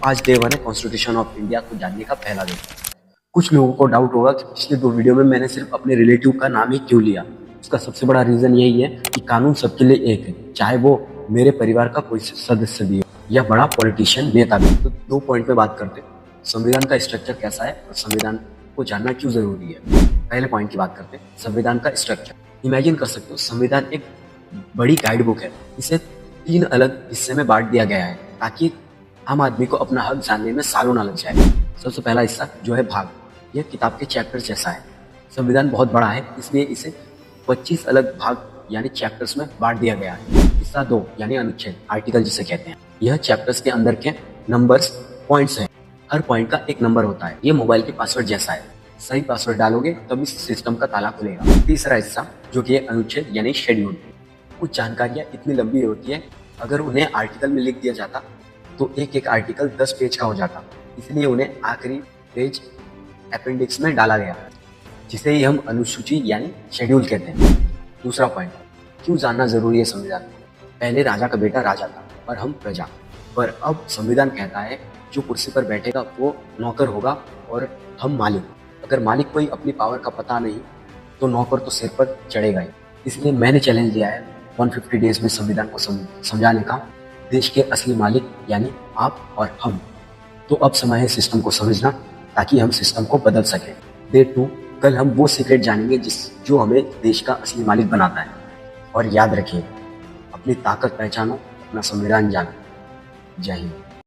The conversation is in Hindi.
आज डे 1 है कॉन्स्टिट्यूशन ऑफ इंडिया को जानने का पहला दिन। कुछ लोगों को डाउट होगा कि पिछले 2 वीडियो में मैंने सिर्फ अपने रिलेटिव का नाम ही क्यों लिया। उसका सबसे बड़ा रीजन यही है कि कानून सबके लिए एक है, चाहे वो मेरे परिवार का कोई सदस्य भी हो या बड़ा पॉलिटिशियन नेता भी। तो 2 पॉइंट पे बात करते हैं, संविधान का स्ट्रक्चर कैसा है और संविधान को जानना क्यों जरूरी है। पहले पॉइंट की बात करते हैं, संविधान का स्ट्रक्चर। इमेजिन कर सकते हो, संविधान एक बड़ी गाइड बुक है। इसे 3 अलग हिस्से में बांट दिया गया है ताकि आम आदमी को अपना हक जानने में सालों ना लग जाए। सबसे पहला हिस्सा जो है भाग, यह किताब के चैप्टर जैसा है। संविधान बहुत बड़ा है, इसलिए इसे 25 अलग भाग यानी चैप्टर्स में बांट दिया गया है। हिस्सा 2 यानी अनुच्छेद, आर्टिकल जिसे कहते हैं। यह चैप्टर्स के अंदर के नंबर्स, पॉइंट्स हैं। हर पॉइंट का एक नंबर होता है। ये मोबाइल के पासवर्ड जैसा है, सही पासवर्ड डालोगे तब इस सिस्टम का ताला खुलेगा। तीसरा हिस्सा जो कि अनुच्छेद यानी शेड्यूल। कुछ जानकारियां इतनी लंबी होती है, अगर उन्हें आर्टिकल में लिख दिया जाता तो एक एक आर्टिकल 10 पेज का हो जाता, इसलिए उन्हें आखिरी पेज अपेंडिक्स में डाला गया, जिसे ही हम अनुसूची यानी शेड्यूल कहते हैं। दूसरा पॉइंट, क्यों जानना जरूरी है संविधान। पहले राजा का बेटा राजा था और हम प्रजा, पर अब संविधान कहता है जो कुर्सी पर बैठेगा वो नौकर होगा और हम मालिक। अगर मालिक कोई अपनी पावर का पता नहीं तो नौकर तो सिर पर चढ़ेगा ही। इसलिए मैंने चैलेंज लिया है 150 डेज में संविधान को समझाने का, देश के असली मालिक यानी आप और हम। तो अब समय है सिस्टम को समझना ताकि हम सिस्टम को बदल सकें। डे 2, कल हम वो सीक्रेट जानेंगे जो हमें देश का असली मालिक बनाता है। और याद रखिए, अपनी ताकत पहचानो, अपना संविधान जानो। जय हिंद।